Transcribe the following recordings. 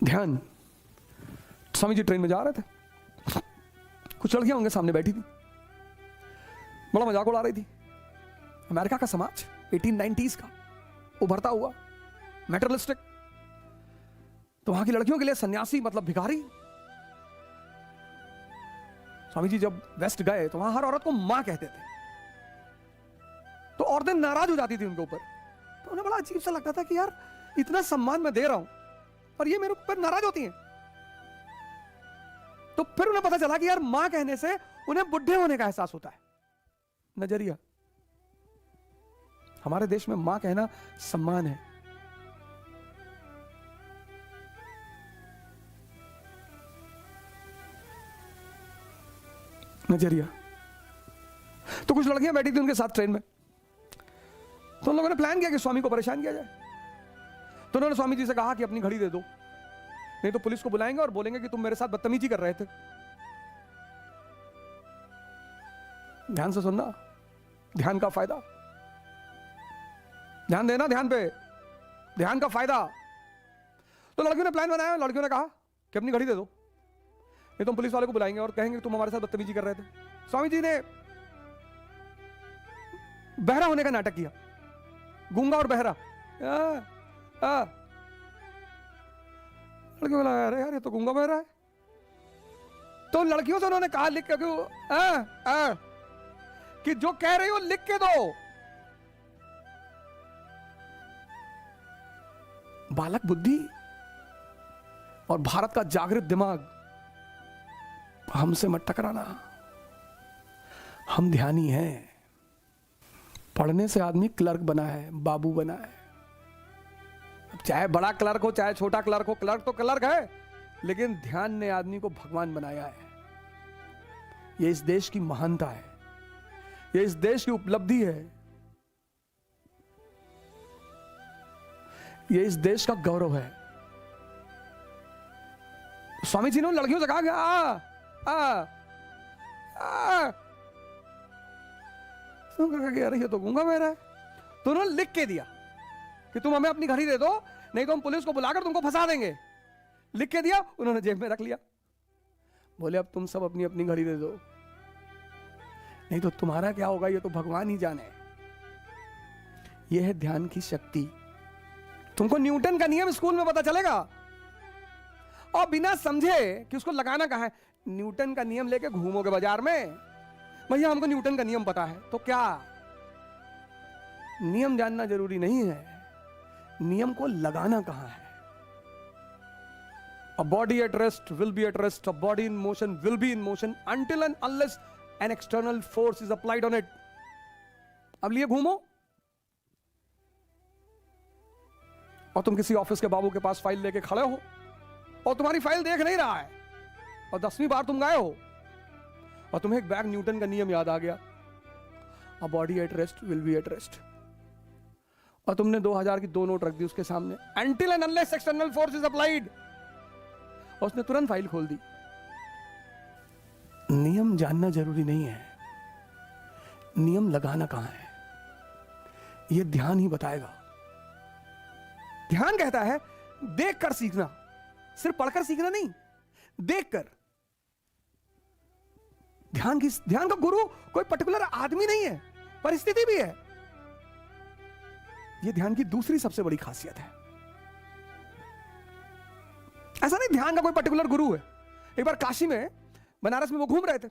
ध्यान। स्वामी जी ट्रेन में जा रहे थे, कुछ लड़कियां उनके सामने बैठी थी, बड़ा मजाक उड़ा रही थी। अमेरिका का समाज 1890s का उभरता हुआ मेटरलिस्टिक, तो वहां की लड़कियों के लिए सन्यासी मतलब भिखारी। स्वामी जी जब वेस्ट गए तो वहां हर औरत को मां कहते थे, तो औरतें नाराज हो जाती थी उनके ऊपर। तो उन्हें बड़ा अजीब सा लगता था कि यार इतना सम्मान मैं दे रहा हूं और ये मेरे ऊपर नाराज होती हैं। तो फिर उन्हें पता चला कि यार मां कहने से उन्हें बुढ़े होने का एहसास होता है। नजरिया। हमारे देश में मां कहना सम्मान है। नजरिया। तो कुछ लड़कियां बैठी थी उनके साथ ट्रेन में, तो उन लोगों ने प्लान किया कि स्वामी को परेशान किया जाए। तो उन्होंने स्वामी जी से कहा कि अपनी घड़ी दे दो, नहीं तो पुलिस को बुलाएंगे और बोलेंगे कि तुम मेरे साथ बदतमीजी कर रहे थे। ध्यान से सुनना, ध्यान का फायदा, ध्यान देना, ध्यान पे, ध्यान का फायदा। तो लड़कियों ने प्लान बनाया, लड़कियों ने कहा कि अपनी घड़ी दे दो, नहीं तो हम पुलिस वाले को बुलाएंगे और कहेंगे तुम हमारे साथ बदतमीजी कर रहे थे। स्वामी जी ने बहरा होने का नाटक किया, गूंगा और बहरा। लड़कियों को लगा अरे यार ये तो गूंगा बहरा है। तो लड़कियों से उन्होंने कहा लिख के कि जो कह रही हो लिख के दो। बालक बुद्धि और भारत का जागृत दिमाग, हमसे मत टकराना, हम ध्यानी हैं। पढ़ने से आदमी क्लर्क बना है, बाबू बना है। चाहे बड़ा क्लर्क हो चाहे छोटा क्लर्क हो, क्लर्क तो क्लर्क है, लेकिन ध्यान ने आदमी को भगवान बनाया है। यह इस देश की महानता है, यह इस देश की उपलब्धि है, यह इस देश का गौरव है। स्वामी जी ने लड़कियों से कहा कि अरे ये तो गूंगा बहरा है। तो उन्होंने लिख के दिया कि तुम हमें अपनी घड़ी दे दो, नहीं तो हम पुलिस को बुलाकर तुमको फंसा देंगे। लिख के दिया, उन्होंने जेब में रख लिया। बोले अब तुम सब अपनी अपनी घड़ी दे दो, नहीं तो तुम्हारा क्या होगा ये तो भगवान ही जाने। यह है ध्यान की शक्ति। तुमको न्यूटन का नियम स्कूल में पता चलेगा और बिना समझे कि उसको लगाना कहां है, न्यूटन का नियम लेके घूमोगे बाजार में, भैया हमको न्यूटन का नियम पता है। तो क्या नियम जानना जरूरी नहीं है, नियम को लगाना कहां है। A body at rest will be at rest, a body in motion will be in motion until and unless an external force is applied on it. अब लिए घूमो और तुम किसी ऑफिस के बाबू के पास फाइल लेके खड़े हो और तुम्हारी फाइल देख नहीं रहा है और 10वीं बार तुम गए हो और तुम्हें एक बैग न्यूटन का नियम याद आ गया, a body at rest will be at rest, और तुमने 2000 की 2 नोट रख दी उसके सामने, until and unless external force is applied, और उसने तुरंत फाइल खोल दी। नियम जानना जरूरी नहीं है, नियम लगाना कहां है यह ध्यान ही बताएगा। ध्यान कहता है देख कर सीखना, सिर्फ पढ़कर सीखना नहीं, देख कर। ध्यान का गुरु कोई पर्टिकुलर आदमी नहीं है, परिस्थिति भी है। यह ध्यान की दूसरी सबसे बड़ी खासियत है। ऐसा नहीं ध्यान का कोई पर्टिकुलर गुरु है। एक बार काशी में, बनारस में वो घूम रहे थे।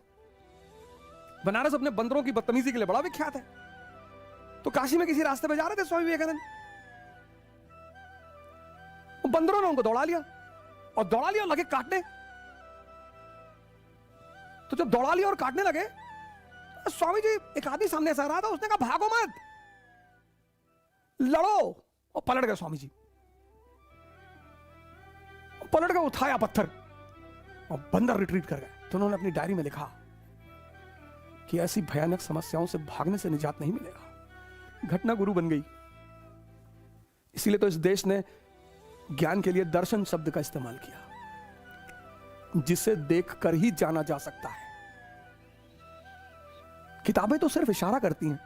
बनारस अपने बंदरों की बदतमीजी के लिए बड़ा विख्यात है। तो काशी में किसी रास्ते पे जा रहे थे स्वामी विवेकानंद, बंदरों ने उनको दौड़ा लिया और लगे काटने। तो जब दौड़ा लिया और काटने लगे, तो स्वामी जी, एक आदमी सामने से आ रहा था, उसने कहा भागो मत, लड़ो। और पलट गए स्वामी जी, पलट गए, उठाया पत्थर और बंदर रिट्रीट कर गए। तो उन्होंने अपनी डायरी में लिखा कि ऐसी भयानक समस्याओं से भागने से निजात नहीं मिलेगा। घटना गुरु बन गई। इसीलिए तो इस देश ने ज्ञान के लिए दर्शन शब्द का इस्तेमाल किया, जिसे देखकर ही जाना जा सकता है। किताबें तो सिर्फ इशारा करती हैं,